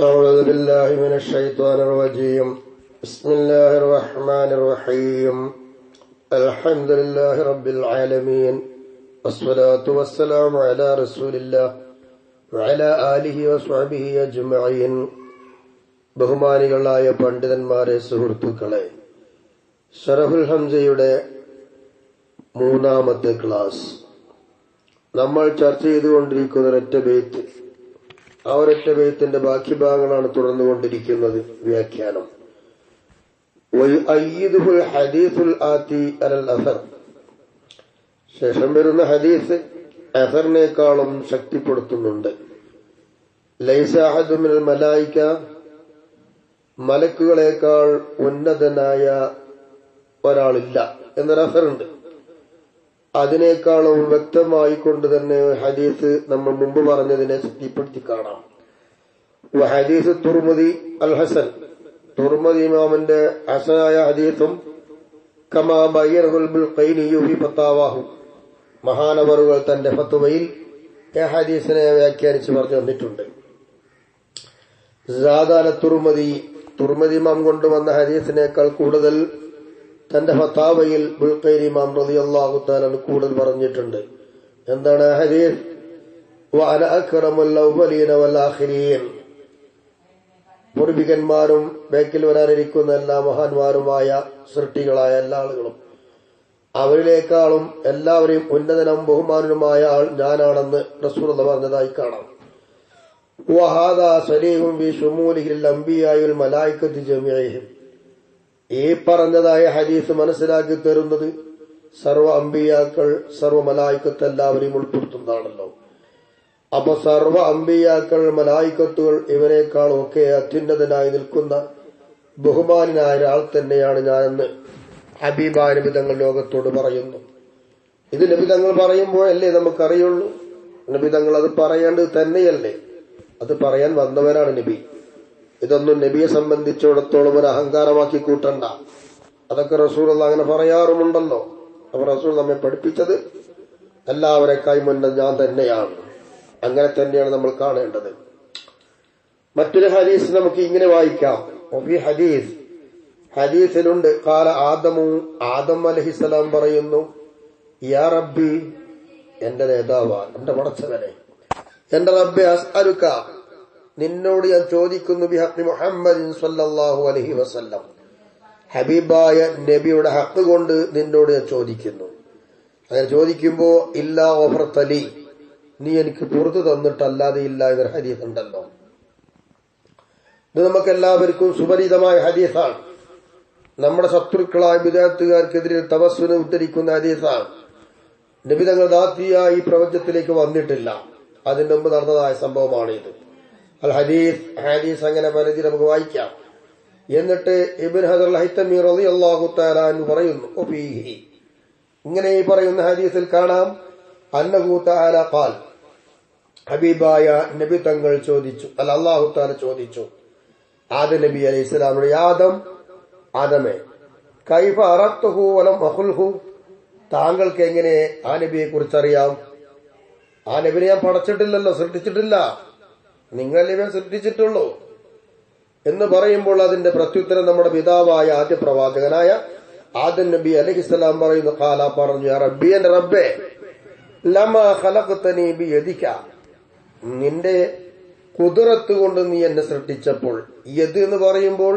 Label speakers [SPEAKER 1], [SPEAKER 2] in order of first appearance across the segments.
[SPEAKER 1] أعوذ بالله من الشيطان الرجيم. بسم الله الرحمن الرحيم. الحمد لله رب العالمين والصلاة والسلام على رسول الله وعلى آله وصحبه أجمعين. ബഹുമാനികളായ പണ്ഡിതന്മാരെ, സുഹൃത്തുക്കളെ, ശറഫുൽ ഹംസയുടെ മൂന്നാമത്തെ ക്ലാസ് നമ്മൾ ചർച്ച ചെയ്തുകൊണ്ടിരിക്കുന്ന ഒരൊറ്റ ബെയ്ത്ത്. ആ ഒരൊറ്റ ബെയ്ത്തിന്റെ ബാക്കി ഭാഗങ്ങളാണ് തുടർന്നുകൊണ്ടിരിക്കുന്നത്. വ്യാഖ്യാനം: ശേഷം വരുന്ന ഹദീസ് അസറിനേക്കാളും ശക്തിപ്പെടുത്തുന്നുണ്ട്. ലൈസ അഹദു മിനൽ മലായിക, മലക്കുകളെക്കാൾ ഉന്നതനായ ഒരാളില്ല എന്നൊരു അസറുണ്ട്. അതിനേക്കാളും വ്യക്തമായിക്കൊണ്ട് തന്നെ ഹദീസ് നമ്മൾ മുമ്പ് പറഞ്ഞതിനെ ശക്തിപ്പെടുത്തി കാണാം. ഹദീസ് തുർമുദി അൽ ഹസൻ, തുർമുദി ഇമാമിന്റെ ഹസനായ ഹദീസും കമാ ബയ്യനഹുൽ ബുൽഖൈനിയു ഫി ഫതാവാഹു, മഹാനവറുകൾ തന്റെ ഫത്വയിൽ ഈ ഹദീസിനെ വ്യാഖ്യാനിച്ച് പറഞ്ഞു തന്നിട്ടുണ്ട്. സാദാന തുർമുദി, തുർമുദി ഇമാം കൊണ്ടുവന്ന ഹദീസിനേക്കാൾ കൂടുതൽ തന്റെ ഫതാവയിൽ ബുൽഖൈനി ഇമാം റളിയല്ലാഹു തആല കൂടുതൽ പറഞ്ഞിട്ടുണ്ട്. എന്താണ് ഹദീസ്? വഅന അക്റമുൽ അവ്വലീന വൽ ആഖിരീൻ, പൂർവികന്മാരും ബേക്കിൽ വരാനിരിക്കുന്ന എല്ലാ മഹാന്മാരുമായ സൃഷ്ടികളായ എല്ലാ ആളുകളും, അവരിലേക്കാളും എല്ലാവരെയും ഉന്നതനും ബഹുമാനനുമായ ആൾ ഞാനാണെന്ന് റസൂലുള്ളാഹി പറഞ്ഞതായി കാണാം. വഹാദാ സരീഹും ബി ശുമൂലിഹിൽ അംബിയായി വൽ മലായികത്തി ജമീഇഹിം, ഈ പറഞ്ഞതായ ഹദീസ് മനസ്സിലാക്കി തരുന്നത് സർവ്വ അമ്പിയാക്കൾ സർവ്വ മലായികത്ത് എല്ലാവരെയും ഉൾപ്പെടുത്തുന്നതാണല്ലോ. അപ്പൊ സർവ്വ അമ്പിയാക്കൾ മലായികത്തുകൾ ഇവരെക്കാളും ഒക്കെ അത്യുന്നതനായി നിൽക്കുന്ന ബഹുമാനായ ഒരാൾ തന്നെയാണ് ഞാനെന്ന് ഹബീബായ നബി തങ്ങൾ ലോകത്തോട് പറയുന്നു. ഇത് നബി തങ്ങൾ പറയുമ്പോഴല്ലേ നമുക്കറിയുള്ളൂ. നബി തങ്ങൾ അത് പറയേണ്ടത് തന്നെയല്ലേ? അത് പറയാൻ വന്നവരാണ് നബി. ഇതൊന്നും നബിയെ സംബന്ധിച്ചിടത്തോളം ഒരു അഹങ്കാരമാക്കി കൂട്ടണ്ട. അതൊക്കെ റസൂലുള്ളാഹി അങ്ങനെ പറയാറുമുണ്ടല്ലോ. അപ്പൊ റസൂൽ നമ്മെ പഠിപ്പിച്ചത് എല്ലാവരെക്കായി മുന്നേ ഞാൻ തന്നെയാണ്. അങ്ങനെ തന്നെയാണ് നമ്മൾ കാണേണ്ടത്. മറ്റൊരു ഹദീസ് നമുക്ക് ഇങ്ങനെ വായിക്കാം. ഹദീസിലുണ്ട്, ഖാല ആദമു, ആദം അലൈഹിസ്സലാം പറയുന്നു, യാ റബ്ബി, എന്റെ നേതാവാൻ, എന്റെ പടച്ചവനെ, എന്റെ റബ്ബെ, അസ്അലുക, നിന്നോട് ഞാൻ ചോദിക്കുന്നു, ബിഹഖി മുഹമ്മദിൻ സ്വല്ലല്ലാഹു അലൈഹി വസല്ലം, ഹബീബായ നബിയുടെ ഹക്ക് കൊണ്ട് നിന്നോട് ഞാൻ ചോദിക്കുന്നു. അങ്ങനെ ചോദിക്കുമ്പോ ഇല്ലാ ഗഫർതലി, നീ എനിക്ക് പുറത്തു തന്നിട്ടല്ലാതെ ഇല്ല എന്നൊരു ഹദീസ് ഉണ്ടല്ലോ. ഇത് നമുക്ക് എല്ലാവർക്കും സുപരിചിതമായ ഹദീസാണ്. നമ്മുടെ ശത്രുക്കളായ ബിദ്അത്തുകാർക്കെതിരെ തവസ്സുനെ ഉദ്ധരിക്കുന്ന ഹദീസാണ്. നബി തങ്ങൾ ദാത്തിയായി ഈ പ്രപഞ്ചത്തിലേക്ക് വന്നിട്ടില്ല. അതിന് മുമ്പ് നടന്നതായ സംഭവമാണ് ഇത്. അൽ ഹദീസ്, ഹദീസ് അങ്ങനെ പലതി നമുക്ക് വായിക്കാം. എന്നിട്ട് ഇബ്നു ഹജർ അൽ ഹൈതമി റളിയല്ലാഹു തആല അൻഹു പറയുന്നു, ഫീഹി, ഇങ്ങനെ ഈ പറയുന്ന ഹദീസിൽ കാണാം, അന്നഹു തആല ഖാൽ, ഹബീബായ നബി തങ്ങൾ ചോദിച്ചു, അല്ലാഹു തആല ചോദിച്ചു ആദം നബി അലൈഹിസ്സലാമിനോട്, ആദം, ആദമേ, കൈഫ അറത്തുഹു വലം അഖുൽഹു, താങ്കൾക്ക് എങ്ങനെ ആ നബിയെ കുറിച്ചറിയാം? ആ നബിനെ ഞാൻ പടച്ചിട്ടില്ലല്ലോ, സൃഷ്ടിച്ചിട്ടില്ല, നിങ്ങളെ സൃഷ്ടിച്ചിട്ടുള്ളൂ എന്ന് പറയുമ്പോൾ അതിന്റെ പ്രത്യുത്തരം നമ്മുടെ പിതാവായ ആദ്യ പ്രവാചകനായ ആദം നബി അലൈഹിസ്സലാം പറയുന്നു, ഖാല, പറഞ്ഞു, യാ റബ്ബി, എന്റെ റബ്ബേ, ലമാ ഖലഖ്തനി ബിയദിക, നിന്റെ ഖുദ്റത്ത് കൊണ്ട് നീ എന്നെ സൃഷ്ടിച്ചപ്പോൾ. യദ് എന്ന് പറയുമ്പോൾ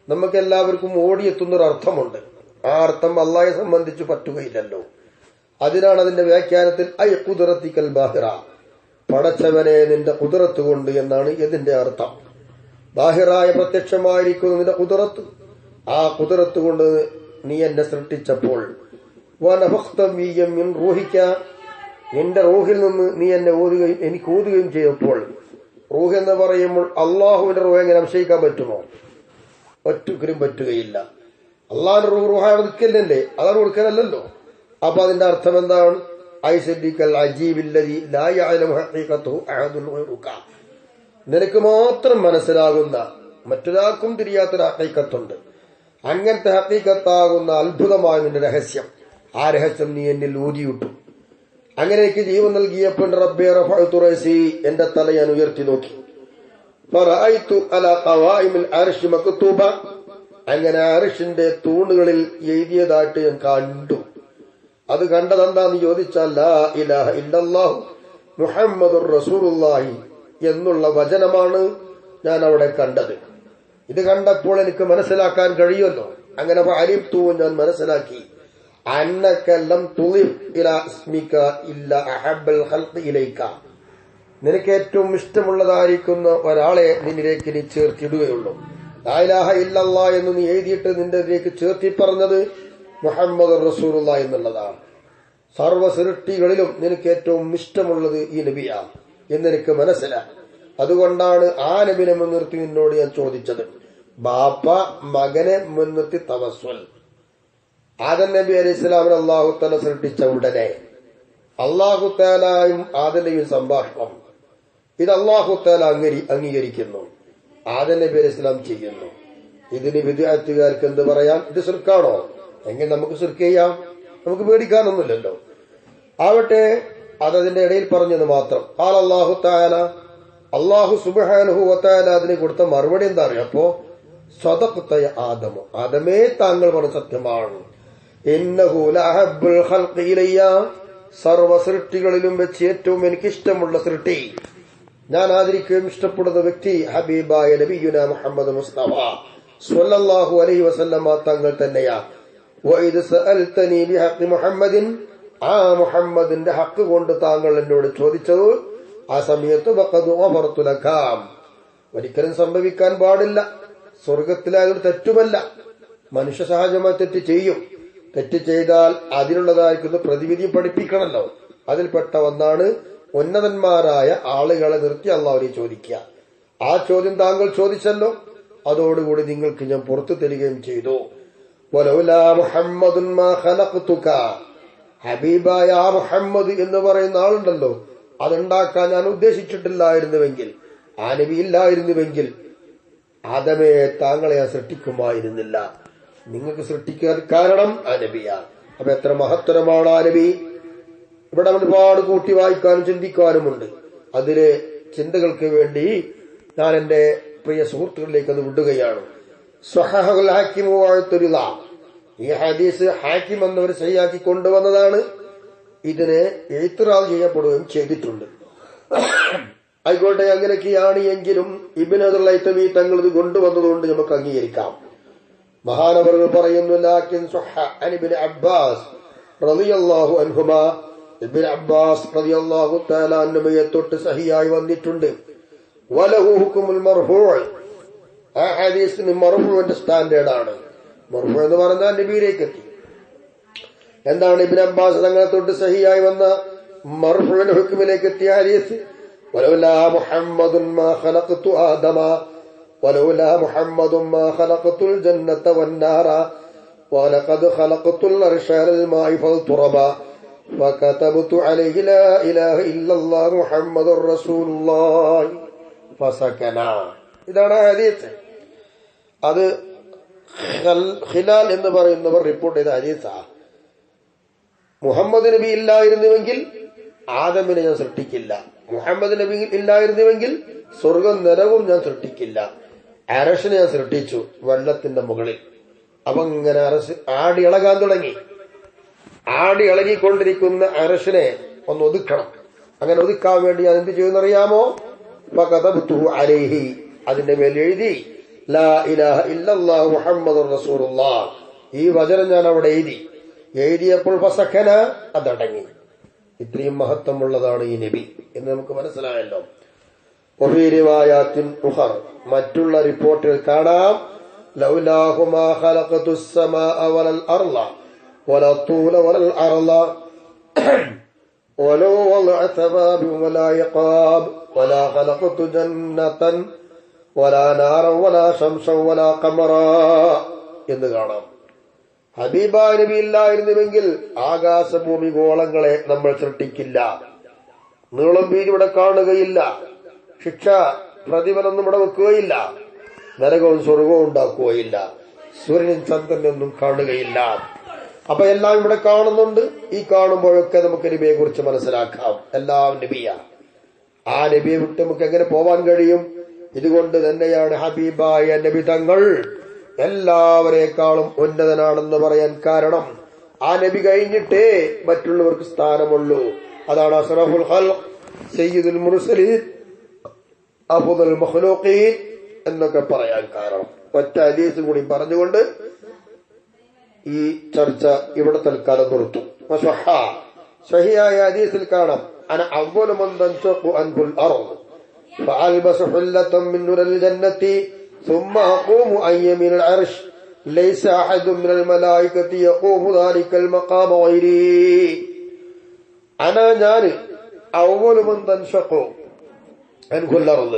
[SPEAKER 1] നമുക്ക് എല്ലാവർക്കും ഓടിയെത്തുന്നൊരു അർത്ഥമുണ്ട്. ആ അർത്ഥം അല്ലാഹയെ സംബന്ധിച്ച് പറ്റുകയില്ലല്ലോ. അതിനാണ് അതിന്റെ വ്യാഖ്യാനത്തിൽ ഐ ഖുദ്റത്തിക്കൽ ബാഹിറ, പടച്ചവനെ നിന്റെ ഖുദ്റത്ത് കൊണ്ട് എന്നാണ് ഇതിന്റെ അർത്ഥം. ബാഹിറായ പ്രത്യക്ഷമായിരിക്കുന്നു നിന്റെ ഖുദ്റത്ത്, ആ ഖുദ്റത്ത് കൊണ്ട് നീ എന്നെ സൃഷ്ടിച്ചപ്പോൾ. വനഫഖ്ത ഫീയ മിൻ റൂഹിക, നിന്റെ റൂഹിൽ നിന്ന് നീ എന്നെ ഓതുകയും എനിക്ക് ഓതുകയും ചെയ്തപ്പോൾ. റൂഹ് എന്ന് പറയുമ്പോൾ അള്ളാഹുവിന്റെ റൂഹ് എങ്ങനെ സംശയിക്കാൻ പറ്റുമോ? ഒറ്റക്കും പറ്റുകയില്ല. അള്ളാഹിന്റെ റൂഹായ കൊടുക്കലല്ലേ, അതാണ് കൊടുക്കലല്ലോ. അപ്പൊ അതിന്റെ അർത്ഥം എന്താണ്? നിനക്ക് മാത്രം മനസ്സിലാകുന്ന, മറ്റൊരാൾക്കും തിരിയാത്തൊരു ഹഖീഖത്തുണ്ട്. അങ്ങനത്തെ ഹഖീഖത്താകുന്ന അത്ഭുതമായ നിന്റെ രഹസ്യം, ആ രഹസ്യം നീ എന്നിൽ ഊതിയിട്ടു. അങ്ങനെ എനിക്ക് ജീവൻ നൽകിയപ്പോൾ റബ്ബേ റഫഅതു റഅസി, എന്റെ തല ഞാൻ ഉയർത്തി നോക്കി. ഫറഅയ്തു അലാ ഖവായിമിൽ അർശി മക്തൂബ, അങ്ങനെ അർശിന്റെ തൂണുകളിൽ എഴുതിയതായിട്ട് ഞാൻ കണ്ടു. അത് കണ്ടതെന്താന്ന് ചോദിച്ചാൽ ലാ ഇലാഹ ഇല്ലല്ലാഹു മുഹമ്മദുർ റസൂലുള്ളാഹി എന്നുള്ള വചനമാണ് ഞാൻ അവിടെ കണ്ടത്. ഇത് കണ്ടപ്പോൾ എനിക്ക് മനസ്സിലാക്കാൻ കഴിയുമല്ലോ. അങ്ങനെ അലിബ്തു, ഞാൻ മനസ്സിലാക്കി, അന്നക ലം തുളിബ് ഇലാ ഇസ്മിക ഇല്ലാ അഹബ്ബൽ ഖൽഖി ഇലൈക, നിനക്ക് ഏറ്റവും ഇഷ്ടമുള്ളതായിരിക്കുന്ന ഒരാളെ നിന്നിലേക്ക് നീ ചേർത്തിടുകയുള്ളൂ. ലാ ഇലാഹ ഇല്ലല്ലാഹ് എന്ന് നീ എഴുതിയിട്ട് നിന്റെ ഇതിലേക്ക് ചേർത്തി പറഞ്ഞത് മുഹമ്മദ് റസൂലുള്ളാഹി എന്നുള്ളതാണ്. സർവ്വ സൃഷ്ടികളിലും നിനക്ക് ഏറ്റവും ഇഷ്ടമുള്ളത് ഈ നബിയാ എന്നെനിക്ക് മനസ്സിലായി. അതുകൊണ്ടാണ് ആ നബിനെ മുൻനിർത്തി നിന്നോട് ഞാൻ ചോദിച്ചത്. ബാപ്പ മകനെ മുൻനിർത്തി തവസ്സുൽ. ആദം നബി അലൈഹി സ്വലാമിനെ അള്ളാഹു തആല സൃഷ്ടിച്ച ഉടനെ അള്ളാഹു തആലയും ആദം നബിയും സംഭാഷണം, ഇത് അള്ളാഹു തആല അംഗീകരിക്കുന്നു, ആദം നബി അലൈഹി സ്വലാം ചെയ്യുന്നു. ഇതിന് വിദ്യാർത്ഥികാർക്ക് എന്ത് പറയാം? ഇത് ശിർക്കാണോ? എങ്കിൽ നമുക്ക് ശിർക്ക് ചെയ്യാം, നമുക്ക് പേടിക്കാനൊന്നുമില്ലല്ലോ. ആവട്ടെ, അതതിന്റെ ഇടയിൽ പറഞ്ഞത് മാത്രം. അല്ലാഹു തആല, അള്ളാഹു സുബ്ഹാനഹു വ തആല അതിന് കൊടുത്ത മറുപടി എന്താ അറിയാം? അപ്പോ സദഖത യാ ആദം, ആദമേ താങ്കൾ പറഞ്ഞ സത്യമാണ്. ഇന്നഹു ലഅഹബ്ബുൽ ഖൽഖി ഇലയ്യ, സർവ്വ സൃഷ്ടികളിലും വെച്ച് ഏറ്റവും എനിക്കിഷ്ടമുള്ള സൃഷ്ടി, ഞാൻ ആദരിക്കുകയും ഇഷ്ടപ്പെടുന്ന വ്യക്തി ഹബീബായ നബിയുനാ മുഹമ്മദ് മുസ്തഫ സ്വല്ലല്ലാഹു അലൈഹി വസല്ലമ തങ്ങൾ തന്നെയാ. വഇദ് സഅൽതനി ബിഹഖി മുഹമ്മദിൻ, ആ മുഹമ്മദിന്റെ ഹക്ക് കൊണ്ട് താങ്കൾ എന്നോട് ചോദിച്ചത്, ആ സമയത്ത് വഖദ് ഗഫർതു ലകാം, ഒരിക്കലും സംഭവിക്കാൻ പാടില്ല. സ്വർഗത്തിലായതൊരു തെറ്റുമല്ല, മനുഷ്യ സഹജമായി തെറ്റ് ചെയ്യും. തെറ്റ് ചെയ്താൽ അതിനുള്ളതായിരിക്കുന്ന പ്രതിവിധി പഠിപ്പിക്കണമല്ലോ. അതിൽപ്പെട്ട ഒന്നാണ് ഉന്നതന്മാരായ ആളുകളെ നിർത്തി അള്ളാഹുവിനെ ചോദിക്കുക. ആ ചോദ്യം താങ്കൾ ചോദിച്ചല്ലോ, അതോടുകൂടി നിങ്ങൾക്ക് ഞാൻ പുറത്തു തരികയും ചെയ്തു. വലൗലാ മുഹമ്മദുൻ മാ ഖലഖ്തുക, ഹബീബായ ആ മുഹമ്മദ് എന്ന് പറയുന്ന ആളുണ്ടല്ലോ, അതുണ്ടാക്കാൻ ഞാൻ ഉദ്ദേശിച്ചിട്ടില്ലായിരുന്നുവെങ്കിൽ, ആ നബി ഇല്ലായിരുന്നുവെങ്കിൽ ആദമേ താങ്കളെ ഞാൻ സൃഷ്ടിക്കുമായിരുന്നില്ല. നിങ്ങൾക്ക് സൃഷ്ടിക്കാൻ കാരണം ആ നബിയാ. അപ്പൊ എത്ര മഹത്തരമാണ് ആ നബി! ഇവിടെ ഒരുപാട് കൂട്ടി വായിക്കാനും ചിന്തിക്കാനുമുണ്ട്. അതിലെ ചിന്തകൾക്ക് വേണ്ടി ഞാൻ എന്റെ പ്രിയ സുഹൃത്തുക്കളിലേക്ക് അത് വിടുകയാണ്. സ്വഹഹുൽ ഹാക്കിം വഅ്തുരിദ, ഈ ഹദീസ് ഹാക്കിം എന്നവർ സഹിയാക്കി കൊണ്ടുവന്നതാണ്. ഇതിനെ ഇത്റാദ് ചെയ്യപ്പെടുകയും ചെയ്തിട്ടുണ്ട്. ആയിക്കോട്ടെ, അങ്ങനെയൊക്കെയാണ് എങ്കിലും ഇബ്നു അബ്ദുൽ ഹൈതമി തങ്ങൾ ഇത് കൊണ്ടുവന്നതുകൊണ്ട് നമുക്ക് അംഗീകരിക്കാം. മഹാനവറുകൾ പറയുന്നു, ലാകിൻ സ്വഹ അൻ ഇബ്നു അബ്ബാസ് റളിയല്ലാഹു അൻഹുമാ, ഇബ്നു അബ്ബാസ് റളിയല്ലാഹു തആല അൻഹുമയെ തൊട്ട് സഹിയായി വന്നിട്ടുണ്ട്. വലഹു ഹുക്മുൽ മർഫൂഅ്, ആ ഹദീസിന് മർഫൂഇന്റെ സ്റ്റാൻഡേർഡ് ആണ്. മർഫൂ എന്ന് പറഞ്ഞാൽ നബിയിലേക്ക് എത്തി. എന്താണ് ഇബ്നു അബ്ബാസ് തങ്ങളെ തൊട്ട് സഹിയായി വന്ന മർഫൂഇന്റെ ഹുക്മിലേക്ക് എത്തിയ ഹദീസ്? വലൗലാ മുഹമ്മദുൻ മാ ഖലഖ്തു ആദമ വലൗലാ മുഹമ്മദുൻ മാ ഖലഖ്തുൽ ജന്നത വന്നാറ വലഖദ് ഖലഖ്തുൽ അർശ അലൽ മാഇ ഫൽതുറബ വകതബ്തു അലൈഹി ലാ ഇലാഹ ഇല്ലല്ലാഹു മുഹമ്മദുർ റസൂലുള്ളാഹി ഫസകന. ഇതാണ് ഹദീസ്. അത് ഖിലാൽ എന്ന് പറയുന്നവർ റിപ്പോർട്ട് ചെയ്ത ഹദീസാ. മുഹമ്മദ് നബി ഇല്ലായിരുന്നുവെങ്കിൽ ആദമിനെ ഞാൻ സൃഷ്ടിക്കില്ല, മുഹമ്മദ് നബി ഇല്ലായിരുന്നുവെങ്കിൽ സ്വർഗം നരകവും ഞാൻ സൃഷ്ടിക്കില്ല. അരശിനെ ഞാൻ സൃഷ്ടിച്ചു വെള്ളത്തിന്റെ മുകളിൽ. അപ്പൊ ഇങ്ങനെ അരശ് ആടി ഇളകാൻ തുടങ്ങി. ആടി ഇളകിക്കൊണ്ടിരിക്കുന്ന അരശിനെ ഒന്ന് ഒതുക്കണം. അങ്ങനെ ഒതുക്കാൻ വേണ്ടി ഞാൻ എന്ത് ചെയ്യുന്നറിയാമോ? ഫകതബ്തു അലൈഹി, അതിന്റെ മേൽ എഴുതി ലാ ഇലാഹ ഇല്ലല്ലാഹു മുഹമ്മദുർ റസൂലുള്ളാഹ്, ഈ വചനം ഞാൻ അവിടെ എഴുതിയപ്പോൾ ഫസഖന, അതടങ്ങി. ഇത്രയും മഹത്വമുള്ളതാണ് ഈ നബി എന്ന് നമുക്ക് മനസ്സിലായല്ലോ. വഫീ റിവായാത്തിൻ ഉഖർ, മറ്റുള്ള റിപ്പോർട്ടുകൾ കാണാം, ലൗലാഹു മാ ഖലഖതുസ് സമാഅ വലൽ അർള വലാ തൂല വലൽ അർള വലോ വലഅ തബാബ് വലാ യഖാബ് വലാ ഖലഖതു ജന്നതൻ വലാ നാറ വലാ ശംസ വലാ ഖമറ എന്ന് കാണാം. ഹബീബായ നബി ഇല്ലായിരുന്നുവെങ്കിൽ ആകാശഭൂമി ഗോളങ്ങളെ നമ്മൾ സൃഷ്ടിക്കില്ല, നീളം വീതി ഇവിടെ കാണുകയില്ല, ശിക്ഷ പ്രതിഫലൊന്നും ഇവിടെ വെക്കുകയില്ല, നരകവും സ്വർഗവും ഉണ്ടാക്കുകയില്ല, സൂര്യനും ചന്ദ്രനൊന്നും കാണുകയില്ല. അപ്പൊ എല്ലാം ഇവിടെ കാണുന്നുണ്ട്. ഈ കാണുമ്പോഴൊക്കെ നമുക്ക് നബിയെ കുറിച്ച് മനസ്സിലാക്കാം. എല്ലാം നബിയാ. ആ നബിയെ വിട്ട് നമുക്ക് എങ്ങനെ പോവാൻ കഴിയും? ഇതുകൊണ്ട് തന്നെയാണ് ഹബീബായ നബി തങ്ങൾ എല്ലാവരെക്കാളും ഉന്നതനാണെന്ന് പറയാൻ കാരണം ആ നബി കഴിഞ്ഞിട്ടേ മറ്റുള്ളവർക്ക് സ്ഥാനമുള്ളൂ. അതാണ് അസ്റഫുൽ ഖൽഖ്, സയ്യിദുൽ മുർസലീൻ, അഫ്ദൽ മഖ്ലൂഖീൻ എന്നൊക്കെ പറയാൻ കാരണം. ഒറ്റ ഹദീസ് കൂടി പറഞ്ഞുകൊണ്ട് ഈ ചർച്ച ഇവിടെ തൽക്കാലം നിർത്തും. സഹിയായ ഹദീസിൽ കാണാം, അന അവ്വലു മൻ തൻഷഖു അൻഹുൽ അർദ് ഫഅൽബസു ഹുല്ലതൻ മിൻ നൂരിൽ ജന്നത്തി ثم أقوم عن يمين العرش ليس أحد من الملائكة يقوم ذلك المقام غيري. أنا ഞാന് أول من تنشق عنه الأرض,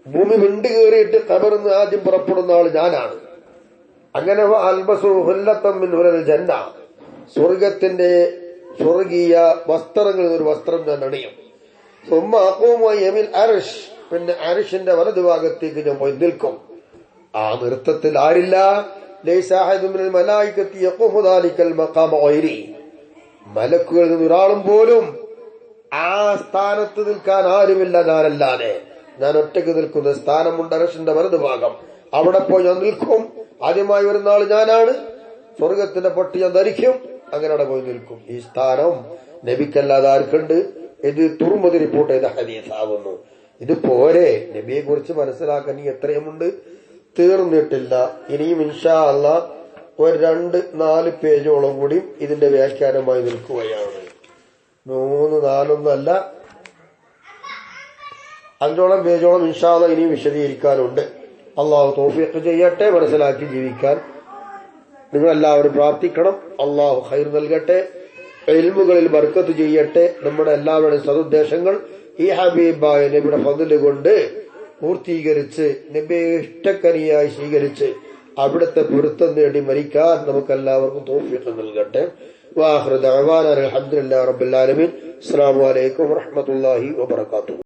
[SPEAKER 1] ഭൂമി വിണ്ടു കയറിയിട്ട് ഖബറിന്ന് ആദ്യം പുറപ്പെടുന്ന ആൾ ഞാനാണ്. അങ്ങനെ അൽബസു ഹുല്ലത്തൻ മിൻ നൂരിൽ ജന്ന, സ്വർഗത്തിന്റെ സ്വർഗീയ വസ്ത്രങ്ങളിൽ ഒരു വസ്ത്രം ഞാൻ അണിയും. സുമ്മ അഖൂമു അൻ യമീൻ അർശ്, പിന്നെ അർശിന്റെ വലതുഭാഗത്തേക്ക് ഞാൻ പോയി നിൽക്കും. ആ നൃത്തത്തിൽ ആരില്ല? ലൈസ അഹദുൻ മിനൽ മലായികത്തി യഖൂമു ദാലികൽ മഖാമ ഗൈരി, മലക്കുകളിൽ നിന്ന് ഒരാളും പോലും ആ സ്ഥാനത്ത് നിൽക്കാൻ ആരുമില്ല ഞാനല്ലാതെ. ഞാൻ ഒറ്റയ്ക്ക് നിൽക്കുന്ന സ്ഥാനമുണ്ട് അർശിന്റെ വലതുഭാഗം, അവിടെ പോയി ഞാൻ നിൽക്കും. ആദ്യമായി വരുന്ന ആൾ ഞാനാണ്. സ്വർഗത്തിന്റെ പട്ടി ഞാൻ ധരിക്കും, അങ്ങനെ അവിടെ പോയി നിൽക്കും. ഈ സ്ഥാനം നബിക്കല്ലാതെ ആർക്കുണ്ട്? ഇത് തുർമുദി റിപ്പോർട്ട് ചെയ്ത ഹദീസ് ആകുന്നു. ഇത് പോരെ, നബിയെ കുറിച്ച് മനസ്സിലാക്കാൻ ഈ എത്രയുമുണ്ട്, തീർന്നിട്ടില്ല. ഇനിയും ഇൻഷാ അല്ലാഹ് ഒരു 2-4 പേജോളം കൂടി ഇതിന്റെ വ്യാഖ്യാനമായി നിൽക്കുകയാണ്. 3-4 5 പേജോളം ഇൻഷാ അല്ലാഹ് ഇനിയും വിശദീകരിക്കാനുണ്ട്. അള്ളാഹു തൗഫീഖ് ചെയ്യട്ടെ, മനസ്സിലാക്കി ജീവിക്കാൻ നിങ്ങളെല്ലാവരും പ്രാർത്ഥിക്കണം. അള്ളാഹു ഖൈർ നൽകട്ടെ, ഇൽമുകളിൽ ബർക്കത്ത് ചെയ്യട്ടെ. നമ്മുടെ എല്ലാവരുടെയും സതുദ്ദേശങ്ങൾ ഈ ഹബീബായ നബിയുടെ ഫദ്ല് കൊണ്ട് പൂർത്തീകരിച്ച് നബിയെ ഇഷ്ടക്കനിയായി സ്വീകരിച്ച് അവിടുത്തെ പൊരുത്തം നേടി മരിക്കാൻ നമുക്കെല്ലാവർക്കും തൗഫീഖ് നൽകട്ടെ. വാഖിറു ദഅവാനാ അൽഹംദുലില്ലാഹി റബ്ബിൽ ആലമീൻ. അസ്സലാമു അലൈക്കും വറഹ്മത്തുള്ളാഹി വബറകാതുഹു.